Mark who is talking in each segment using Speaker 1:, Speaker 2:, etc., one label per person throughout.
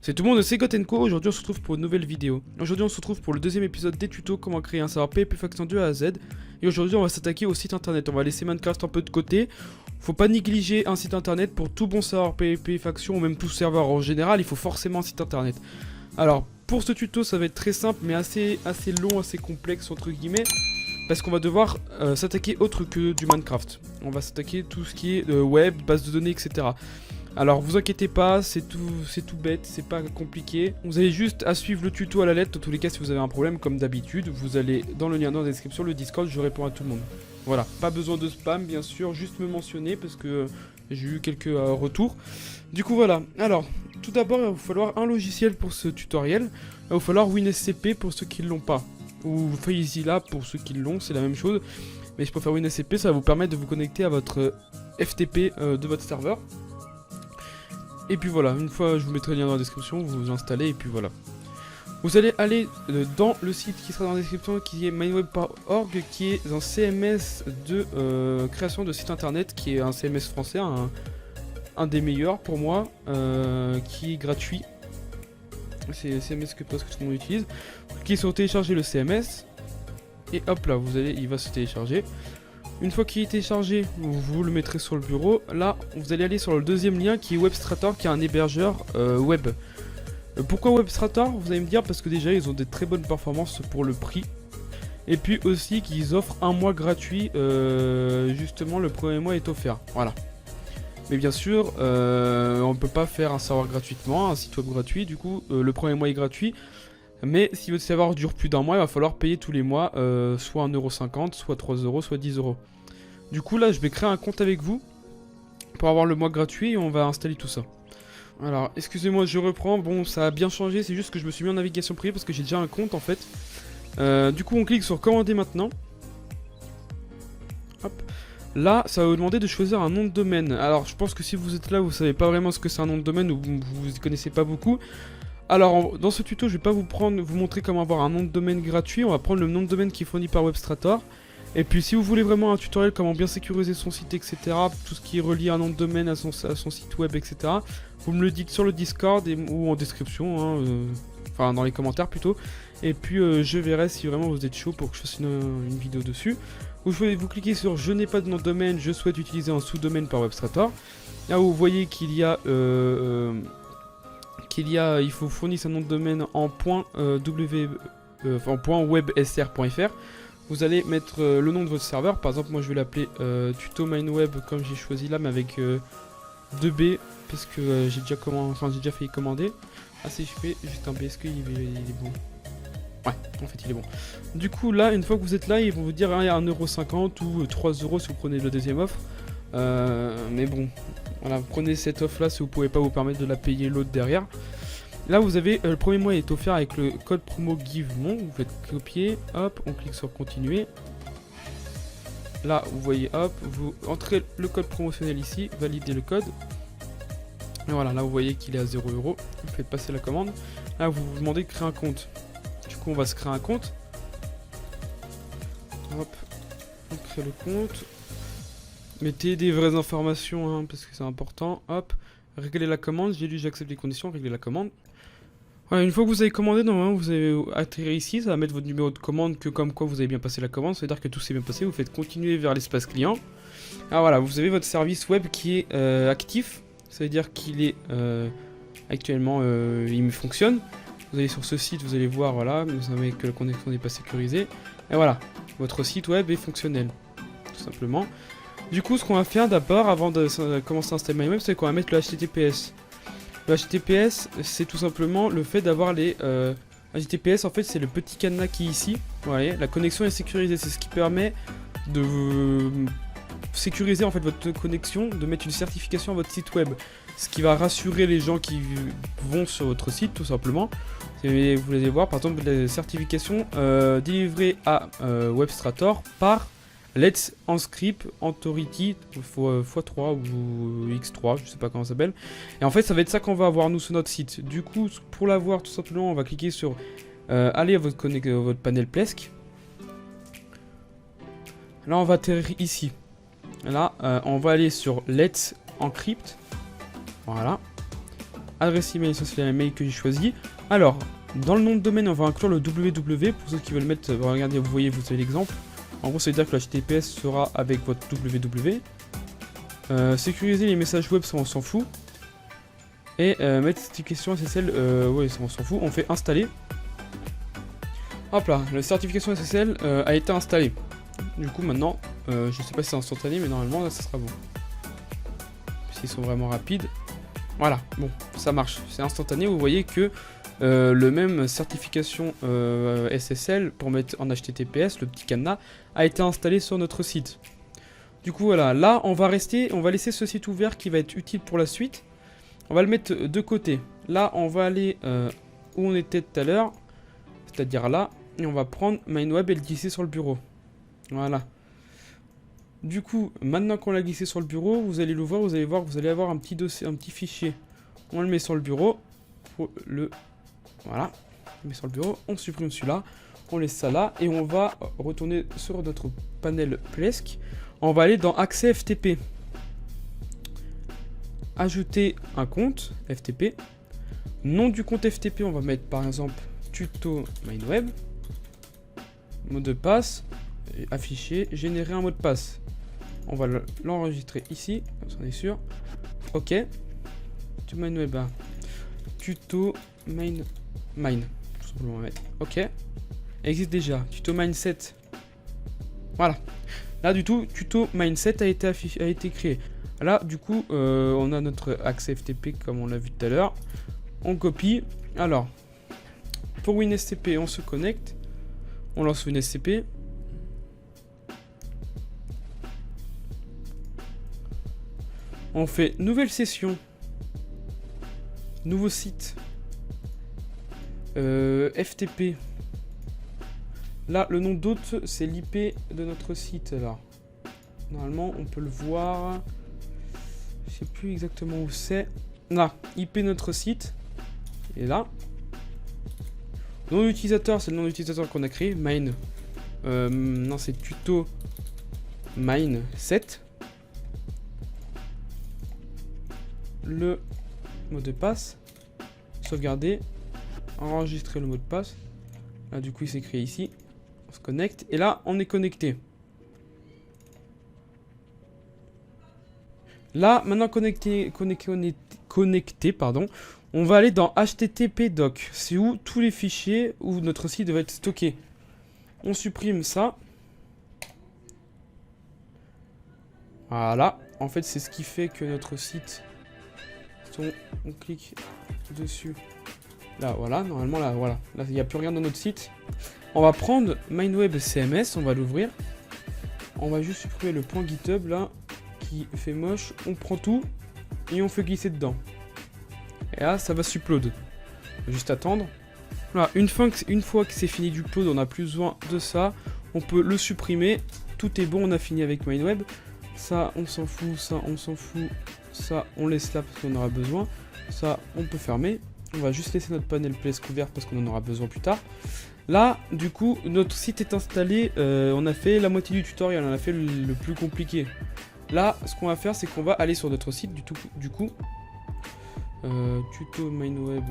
Speaker 1: C'est tout le monde, c'est Gotenko. Aujourd'hui on se retrouve pour une nouvelle vidéo. Aujourd'hui on se retrouve pour le deuxième épisode des tutos comment créer un serveur PvP Faction 2 A à Z. Et aujourd'hui on va s'attaquer au site internet. On va laisser Minecraft un peu de côté. Faut pas négliger un site internet pour tout bon serveur PvP Faction ou même tout serveur en général. Il faut forcément un site internet. Alors pour ce tuto ça va être très simple mais assez long, assez complexe entre guillemets. Parce qu'on va devoir s'attaquer autre que du Minecraft. On va s'attaquer tout ce qui est web, base de données, etc. Alors vous inquiétez pas, c'est tout bête, c'est pas compliqué. Vous avez juste à suivre le tuto à la lettre. Dans tous les cas, si vous avez un problème, comme d'habitude, vous allez dans le lien dans la description, le Discord, je réponds à tout le monde. Voilà, pas besoin de spam bien sûr, juste me mentionner parce que j'ai eu quelques retours. Du coup voilà, alors tout d'abord il va vous falloir un logiciel pour ce tutoriel. Il va vous falloir WinSCP pour ceux qui ne l'ont pas. Ou FileZilla pour ceux qui l'ont, c'est la même chose. Mais je préfère WinSCP, ça va vous permettre de vous connecter à votre FTP de votre serveur. Et puis voilà, une fois je vous mettrai le lien dans la description, vous vous installez et puis voilà. Vous allez aller dans le site qui sera dans la description qui est mineweb.org, qui est un CMS de création de site internet, qui est un CMS français, un des meilleurs pour moi, qui est gratuit. C'est le CMS que presque tout le monde utilise. Vous cliquez sur télécharger le CMS et hop là, il va se télécharger. Une fois qu'il est téléchargé, vous le mettrez sur le bureau. Là, vous allez aller sur le deuxième lien qui est Webstrator, qui est un hébergeur web. Pourquoi Webstrator? Vous allez me dire parce que déjà ils ont des très bonnes performances pour le prix. Et puis aussi qu'ils offrent un mois gratuit, justement le premier mois est offert. Voilà. Mais bien sûr, on ne peut pas faire un serveur gratuitement, un site web gratuit, du coup le premier mois est gratuit. Mais si votre serveur dure plus d'un mois, il va falloir payer tous les mois, soit 1,50€, soit 3€, soit 10€. Du coup là, je vais créer un compte avec vous, pour avoir le mois gratuit et on va installer tout ça. Alors, excusez-moi, je reprends, bon ça a bien changé, c'est juste que je me suis mis en navigation privée parce que j'ai déjà un compte en fait. Du coup on clique sur commander maintenant. Hop. Là, ça va vous demander de choisir un nom de domaine. Alors, je pense que si vous êtes là, vous savez pas vraiment ce que c'est un nom de domaine ou vous y connaissez pas beaucoup. Alors, dans ce tuto, je vais pas vous montrer comment avoir un nom de domaine gratuit. On va prendre le nom de domaine qui est fourni par Webstrator. Et puis, si vous voulez vraiment un tutoriel comment bien sécuriser son site, etc., tout ce qui est relié à un nom de domaine, à son site web, etc., vous me le dites sur le Discord ou en description, hein, enfin dans les commentaires plutôt. Et puis, je verrai si vraiment vous êtes chaud pour que je fasse une vidéo dessus. Vous cliquez sur je n'ai pas de nom de domaine, je souhaite utiliser un sous-domaine par Webstrator. Là, vous voyez qu'il y a il faut fournir un nom de domaine en .websr.fr. Vous allez mettre le nom de votre serveur. Par exemple, moi je vais l'appeler tuto mineweb comme j'ai choisi là, mais avec 2B parce que j'ai déjà failli commander. Ah, si je fais juste un B, est-ce qu'il est bon? Ouais, en fait il est bon. Du coup là, une fois que vous êtes là, ils vont vous dire il y a 1,50€ ou 3€ si vous prenez le deuxième offre. Mais bon, voilà, prenez cette offre là si vous pouvez pas vous permettre de la payer l'autre derrière. Là vous avez le premier mois est offert avec le code promo GiveMon. Vous faites copier, hop, on clique sur continuer. Là vous voyez, hop, vous entrez le code promotionnel ici, validez le code. Et voilà, là vous voyez qu'il est à 0€. Vous faites passer la commande. Là vous vous demandez de créer un compte. Du coup on va se créer un compte. Hop, on crée le compte. Mettez des vraies informations hein, parce que c'est important. Hop, régler la commande. J'ai lu, j'accepte les conditions, régler la commande. Voilà, une fois que vous avez commandé, normalement vous avez atterri ici. Ça va mettre votre numéro de commande que comme quoi vous avez bien passé la commande. Ça veut dire que tout s'est bien passé. Vous faites continuer vers l'espace client. Alors voilà, vous avez votre service web qui est actif. Ça veut dire qu'il est actuellement, il fonctionne. Vous allez sur ce site, vous allez voir, voilà, vous savez que la connexion n'est pas sécurisée. Et voilà, votre site web est fonctionnel, tout simplement. Du coup, ce qu'on va faire d'abord, avant de commencer à installer MyWeb, c'est qu'on va mettre le HTTPS. Le HTTPS, c'est tout simplement le fait d'avoir les... HTTPS, en fait, c'est le petit cadenas qui est ici. Vous voyez, la connexion est sécurisée. C'est ce qui permet de sécuriser en fait votre connexion, de mettre une certification à votre site web. Ce qui va rassurer les gens qui vont sur votre site, tout simplement. Et vous allez voir, par exemple, la certification délivrée à Webstrator par Let's Encrypt Authority x3 ou x3, je sais pas comment ça s'appelle. Et en fait, ça va être ça qu'on va avoir nous sur notre site. Du coup, pour l'avoir, tout simplement, on va cliquer sur aller à votre panel Plesk. Là, on va atterrir ici. Là, on va aller sur Let's Encrypt. Voilà. adresse email, ça c'est l'email que j'ai choisi. Alors, dans le nom de domaine, on va inclure le www. Pour ceux qui veulent mettre, regardez, vous voyez, vous avez l'exemple. En gros, ça veut dire que le HTTPS sera avec votre www. Sécuriser les messages web, ça on s'en fout. Et mettre certification SSL, ouais, ça on s'en fout. On fait installer. Hop là, la certification SSL a été installée. Du coup, maintenant, je sais pas si c'est instantané, mais normalement, là, ça sera bon. S'ils sont vraiment rapides. Voilà, bon, ça marche. C'est instantané. Vous voyez que le même certification SSL pour mettre en HTTPS, le petit cadenas, a été installé sur notre site. Du coup, voilà, là, on va laisser ce site ouvert qui va être utile pour la suite. On va le mettre de côté. Là, on va aller où on était tout à l'heure, c'est-à-dire là, et on va prendre MindWeb et le glisser sur le bureau. Voilà. Du coup, maintenant qu'on l'a glissé sur le bureau, vous allez l'ouvrir, vous allez voir que vous allez avoir un petit dossier, un petit fichier. On le met sur le bureau. Voilà. On le met sur le bureau, on supprime celui-là, on laisse ça là, et on va retourner sur notre panel Plesk. On va aller dans Accès FTP. Ajouter un compte FTP. Nom du compte FTP, on va mettre par exemple tuto MindWeb. Mot de passe, afficher, générer un mot de passe. On va l'enregistrer ici, comme ça on est sûr. Ok. Tuto MindWeb. Tuto Mine. Tout simplement on va mettre. Ok. Existe déjà. Tuto Mindset. Voilà. Là du tout, tuto Mindset a été créé. Là du coup, on a notre accès FTP comme on l'a vu tout à l'heure. On copie. Alors, pour WinSCP, on se connecte. On lance WinSCP. On fait nouvelle session. Nouveau site. FTP. Là, le nom d'hôte, c'est l'IP de notre site. Là. Normalement, on peut le voir. Je sais plus exactement où c'est. Là, IP de notre site. Et là. Nom d'utilisateur, c'est le nom d'utilisateur qu'on a créé. Mine. Non, c'est tuto mine 7. Le mot de passe. Sauvegarder. Enregistrer le mot de passe. Là, du coup, il s'est créé ici. On se connecte. Et là, on est connecté. Là, maintenant connecté, pardon, on va aller dans HTTP doc. C'est où tous les fichiers où notre site va être stocké. On supprime ça. Voilà. En fait, c'est ce qui fait que notre site... On clique dessus. Là, voilà. Normalement, là, voilà. Là, il n'y a plus rien dans notre site. On va prendre MindWeb CMS. On va l'ouvrir. On va juste supprimer le point GitHub, là, qui fait moche. On prend tout et on fait glisser dedans. Et là, ça va s'upload. Juste attendre. Voilà, une fois que c'est fini d'upload, on n'a plus besoin de ça. On peut le supprimer. Tout est bon, on a fini avec MindWeb. Ça, on s'en fout. Ça, on s'en fout. Ça, on laisse là parce qu'on aura besoin. Ça, on peut fermer. On va juste laisser notre panel Plesk ouvert parce qu'on en aura besoin plus tard. Là, du coup, notre site est installé. On a fait la moitié du tutoriel. On a fait le plus compliqué. Là, ce qu'on va faire, c'est qu'on va aller sur notre site. Du coup, tuto MindWeb.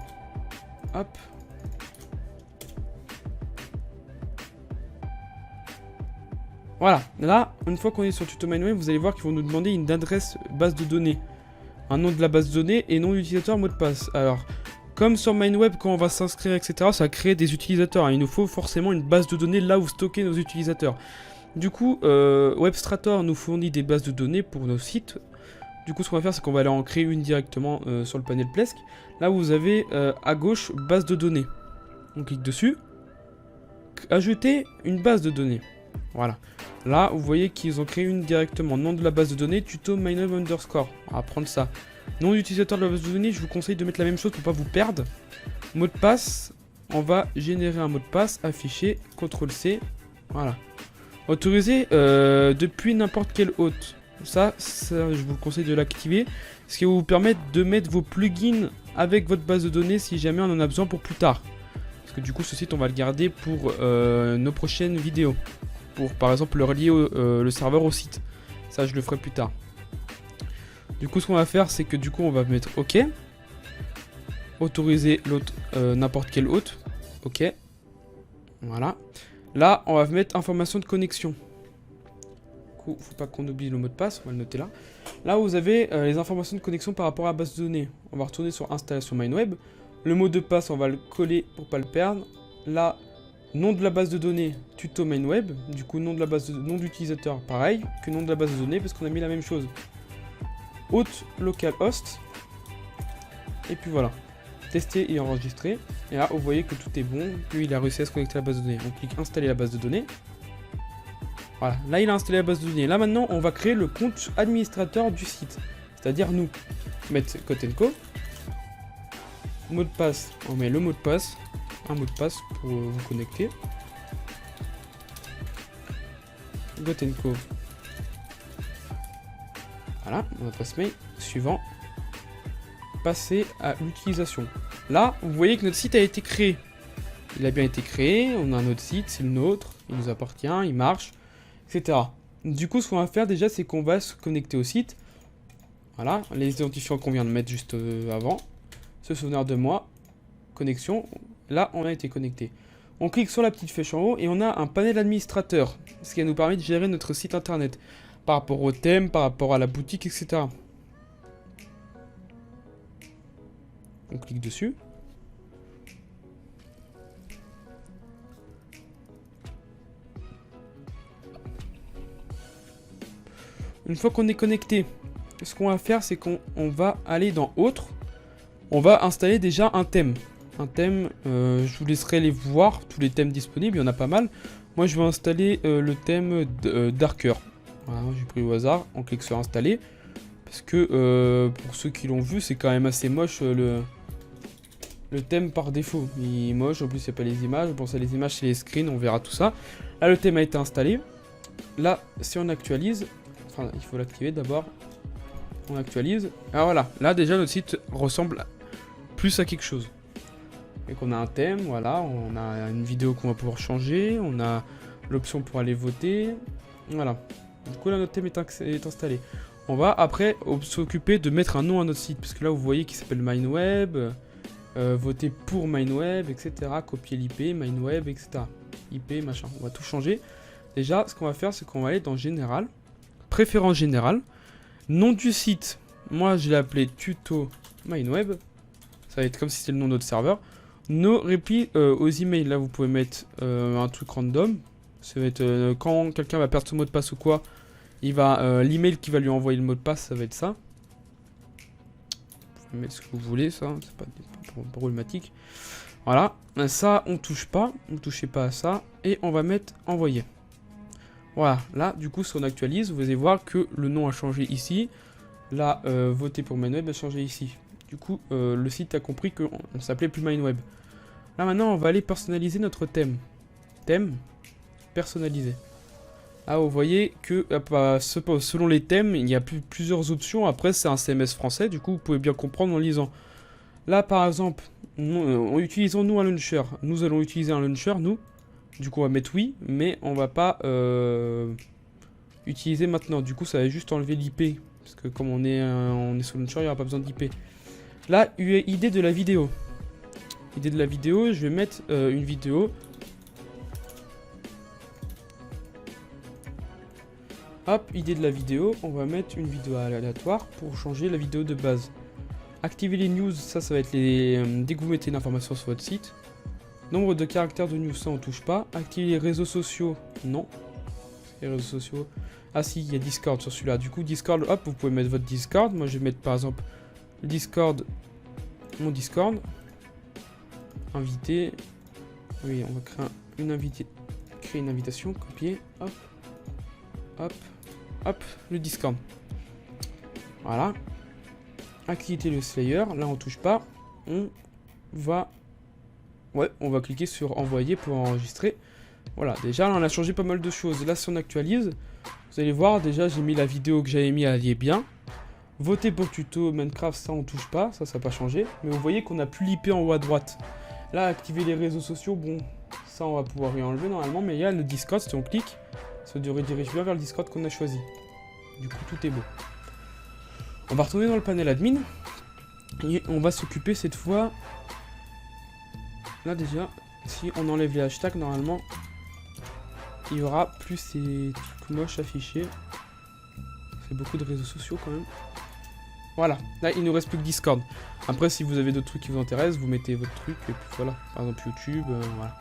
Speaker 1: Hop. Voilà. Là, une fois qu'on est sur tuto MindWeb, vous allez voir qu'ils vont nous demander une adresse base de données. Un nom de la base de données et nom d'utilisateur, mot de passe. Alors, comme sur MindWeb, quand on va s'inscrire, etc., ça crée des utilisateurs. Il nous faut forcément une base de données là où stocker nos utilisateurs. Du coup, WebStrator nous fournit des bases de données pour nos sites. Du coup, ce qu'on va faire, c'est qu'on va aller en créer une directement sur le panel Plesk. Là, vous avez à gauche, base de données. On clique dessus. Ajouter une base de données. Voilà. Là, vous voyez qu'ils ont créé une directement. Nom de la base de données, tuto MindWeb underscore. On va prendre ça. Nom d'utilisateur de la base de données, je vous conseille de mettre la même chose pour pas vous perdre. Mot de passe, on va générer un mot de passe, afficher, CTRL-C. Voilà. Autorisé depuis n'importe quel hôte. Ça, je vous conseille de l'activer. Ce qui va vous permettre de mettre vos plugins avec votre base de données si jamais on en a besoin pour plus tard. Parce que du coup, ce site, on va le garder pour nos prochaines vidéos. Pour, par exemple, le relier le serveur au site. Ça, je le ferai plus tard. Du coup, ce qu'on va faire, c'est que du coup, on va mettre OK. Autoriser l'autre, n'importe quel hôte. Ok. Voilà. Là, on va mettre information de connexion. Du coup, faut pas qu'on oublie le mot de passe, on va le noter là. Là, vous avez les informations de connexion par rapport à la base de données. On va retourner sur installation MineWeb. Le mot de passe, on va le coller pour pas le perdre. Là, nom de la base de données, tuto MineWeb. Du coup, nom de la base de nom d'utilisateur, pareil que nom de la base de données parce qu'on a mis la même chose. Hôte localhost. Et puis voilà. Tester et enregistrer. Et là, vous voyez que tout est bon. Puis il a réussi à se connecter à la base de données. On clique installer la base de données. Voilà, là il a installé la base de données. Là maintenant, on va créer le compte administrateur du site. C'est-à-dire nous. Mettre Cotenco. Mot de passe, on met le mot de passe. Un mot de passe pour vous connecter. Cotenco. Voilà, mon adresse mail. Suivant. Passer à l'utilisation. Là, vous voyez que notre site a été créé. Il a bien été créé. On a un autre site, c'est le nôtre. Il nous appartient, il marche, etc. Du coup, ce qu'on va faire déjà, c'est qu'on va se connecter au site. Voilà, les identifiants qu'on vient de mettre juste avant. Se souvenir de moi. Connexion. Là, on a été connecté. On clique sur la petite flèche en haut et on a un panel administrateur. Ce qui nous permet de gérer notre site internet. Par rapport au thème, par rapport à la boutique, etc. On clique dessus. Une fois qu'on est connecté, ce qu'on va faire, c'est qu'on va aller dans Autres. On va installer déjà un thème. Un thème, je vous laisserai les voir, tous les thèmes disponibles, il y en a pas mal. Moi, je vais installer le thème Darker. Voilà, j'ai pris au hasard, on clique sur Installer. Parce que, pour ceux qui l'ont vu, c'est quand même assez moche le thème par défaut. Il est moche, en plus, c'est pas les images. Bon, c'est les images, c'est les screens, on verra tout ça. Là, le thème a été installé. Là, si on actualise... Enfin, il faut l'activer d'abord. On actualise. Ah voilà, là déjà notre site ressemble plus à quelque chose. Et qu'on a un thème, voilà, on a une vidéo qu'on va pouvoir changer, on a l'option pour aller voter. Voilà. Du coup là notre thème est installé. On va après s'occuper de mettre un nom à notre site. Parce que là vous voyez qu'il s'appelle MineWeb, voter pour MineWeb, etc. Copier l'IP, MineWeb, etc. IP, machin. On va tout changer. Déjà, ce qu'on va faire, c'est qu'on va aller dans Général. Préférence générale, nom du site, moi je l'ai appelé tuto MineWeb, ça va être comme si c'était le nom de notre serveur. Nos replis aux emails, là vous pouvez mettre un truc random, ça va être quand quelqu'un va perdre son mot de passe ou quoi, il va l'email qui va lui envoyer le mot de passe, ça va être ça. Vous pouvez mettre ce que vous voulez, ça, c'est pas problématique. Voilà, ça on touche pas, ne touchez pas à ça, et on va mettre envoyer. Voilà, là, du coup, si on actualise, vous allez voir que le nom a changé ici. Là, voter pour MineWeb a changé ici. Du coup, le site a compris qu'on ne s'appelait plus MineWeb. Là, maintenant, on va aller personnaliser notre thème. Thème, personnalisé. Là, vous voyez que selon les thèmes, il y a plusieurs options. Après, c'est un CMS français, du coup, vous pouvez bien comprendre en lisant. Là, par exemple, utilisons-nous un launcher. Nous allons utiliser un launcher, nous. Du coup on va mettre oui, mais on va pas utiliser maintenant. Du coup ça va juste enlever l'IP. Parce que comme on est sur le launcher, il n'y aura pas besoin d'IP. Là, idée de la vidéo. Idée de la vidéo, je vais mettre une vidéo. Hop, idée de la vidéo, on va mettre une vidéo aléatoire pour changer la vidéo de base. Activer les news, ça va être dès que vous mettez une information sur votre site. Nombre de caractères de news, ça on touche pas. Activer les réseaux sociaux, non. Les réseaux sociaux. Ah si, il y a Discord sur celui-là. Du coup, Discord, hop, vous pouvez mettre votre Discord. Moi, je vais mettre par exemple le Discord, mon Discord. Invité. Oui, on va créer une invitation, copier, hop, hop, hop, le Discord. Voilà. Activer le Slayer, là on touche pas. On va cliquer sur envoyer pour enregistrer. Voilà, déjà là on a changé pas mal de choses. Là si on actualise, vous allez voir, déjà j'ai mis la vidéo que j'avais mis, elle y est bien. Voter pour tuto Minecraft, ça on touche pas, ça n'a pas changé. Mais vous voyez qu'on n'a plus l'IP en haut à droite. Là, activer les réseaux sociaux, bon, ça on va pouvoir y enlever normalement. Mais il y a le Discord, si on clique, ça redirige bien vers le Discord qu'on a choisi. Du coup tout est beau. On va retourner dans le panel admin. Et on va s'occuper cette fois... Là déjà, si on enlève les hashtags, normalement, il y aura plus ces trucs moches affichés. C'est beaucoup de réseaux sociaux quand même. Voilà, là il ne reste plus que Discord. Après, si vous avez d'autres trucs qui vous intéressent, vous mettez votre truc et puis voilà. Par exemple YouTube, voilà.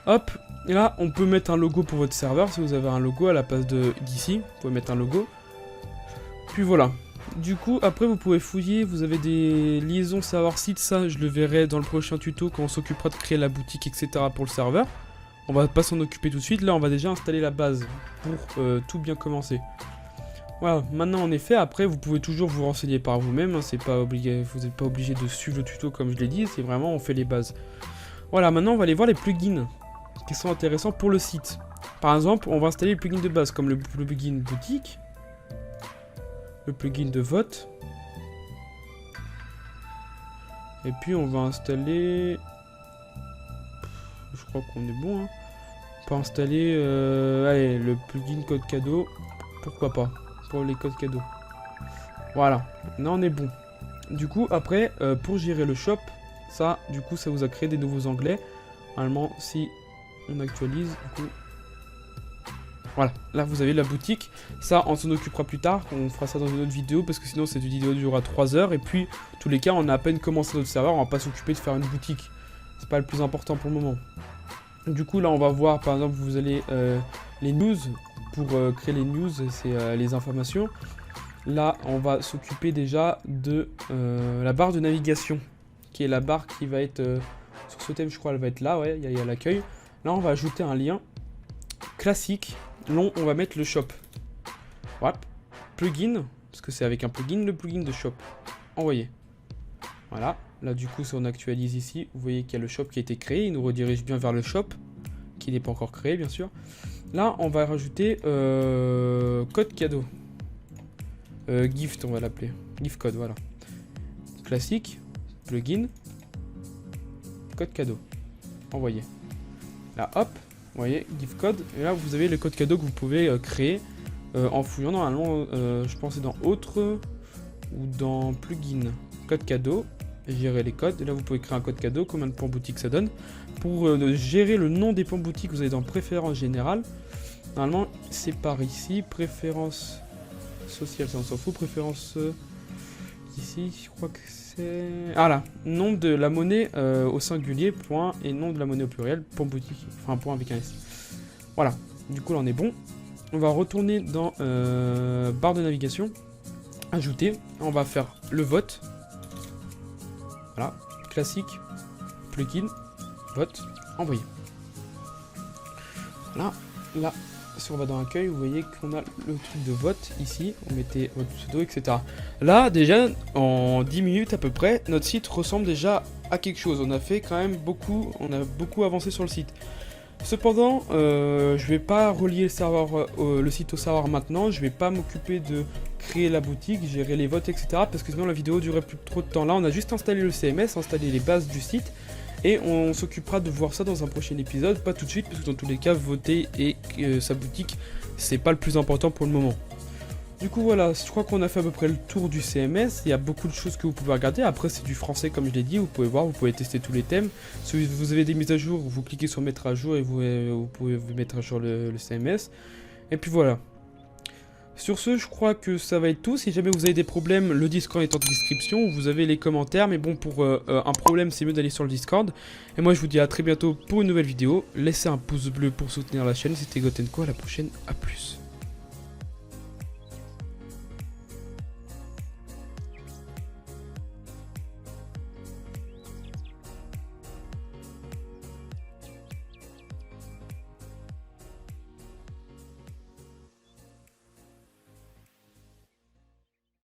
Speaker 1: Hop, et là on peut mettre un logo pour votre serveur. Si vous avez un logo à la place d'ici, vous pouvez mettre un logo. Puis voilà. Du coup, après vous pouvez fouiller, vous avez des liaisons serveur-site, ça je le verrai dans le prochain tuto quand on s'occupera de créer la boutique, etc. pour le serveur. On va pas s'en occuper tout de suite, là on va déjà installer la base pour tout bien commencer. Voilà, maintenant en effet, après vous pouvez toujours vous renseigner par vous-même, hein, c'est pas obligé, vous n'êtes pas obligé de suivre le tuto comme je l'ai dit, c'est vraiment on fait les bases. Voilà, maintenant on va aller voir les plugins qui sont intéressants pour le site. Par exemple, on va installer les plugins de base comme le plugin boutique. Le plugin de vote. Et puis on va installer... Je crois qu'on est bon. Hein. On peut installer allez, le plugin code cadeau. Pourquoi pas. Pour les codes cadeaux. Voilà. Là on est bon. Du coup après, pour gérer le shop, ça du coup ça vous a créé des nouveaux onglets. Normalement si on actualise, du coup... Voilà, là vous avez la boutique, ça on s'en occupera plus tard, on fera ça dans une autre vidéo parce que sinon cette vidéo durera 3 heures et puis tous les cas on a à peine commencé notre serveur, on va pas s'occuper de faire une boutique, c'est pas le plus important pour le moment. Du coup là on va voir par exemple vous allez les news, pour créer les news c'est les informations, là on va s'occuper déjà de la barre de navigation qui est la barre qui va être sur ce thème je crois elle va être là, ouais il y a l'accueil, là on va ajouter un lien classique. Long, on va mettre le shop. Voilà. Plugin, parce que c'est avec un plugin, le plugin de shop. Envoyer. Voilà. Là, du coup, si on actualise ici, vous voyez qu'il y a le shop qui a été créé. Il nous redirige bien vers le shop, qui n'est pas encore créé, bien sûr. Là, on va rajouter code cadeau. Gift, on va l'appeler. Gift code, voilà. Classique, plugin, code cadeau. Envoyer. Là, hop. Vous voyez, gift code, et là vous avez le code cadeau que vous pouvez créer en fouillant normalement, je pense c'est dans autre ou dans plugin, code cadeau, gérer les codes, et là vous pouvez créer un code cadeau, combien de points boutique ça donne, pour gérer le nom des points boutique vous allez dans préférences générales, normalement c'est par ici, préférences sociales ça on s'en fout, préférences ici, je crois que c'est... Ah là, nom de la monnaie au singulier, point, et nom de la monnaie au pluriel, point boutique, enfin point avec un S. Voilà, du coup là on est bon. On va retourner dans barre de navigation, ajouter, on va faire le vote. Voilà, classique, plugin, vote, envoyer. Voilà, là, si on va dans accueil, vous voyez qu'on a le truc de vote ici, on mettait votre pseudo, etc. Là, déjà, en 10 minutes à peu près, notre site ressemble déjà à quelque chose. On a fait quand même beaucoup, on a beaucoup avancé sur le site. Cependant, je vais pas relier le serveur, le site au serveur maintenant, je vais pas m'occuper de créer la boutique, gérer les votes, etc. Parce que sinon la vidéo durerait plus trop de temps. Là, on a juste installé le CMS, installé les bases du site. Et on s'occupera de voir ça dans un prochain épisode, pas tout de suite, parce que dans tous les cas, voter et sa boutique, c'est pas le plus important pour le moment. Du coup voilà, je crois qu'on a fait à peu près le tour du CMS, il y a beaucoup de choses que vous pouvez regarder, après c'est du français comme je l'ai dit, vous pouvez voir, vous pouvez tester tous les thèmes. Si vous avez des mises à jour, vous cliquez sur mettre à jour et vous pouvez vous mettre à jour le CMS. Et puis voilà. Sur ce, je crois que ça va être tout. Si jamais vous avez des problèmes, le Discord est en description. Vous avez les commentaires. Mais bon, pour un problème, c'est mieux d'aller sur le Discord. Et moi, je vous dis à très bientôt pour une nouvelle vidéo. Laissez un pouce bleu pour soutenir la chaîne. C'était Gotenko. À la prochaine. À plus.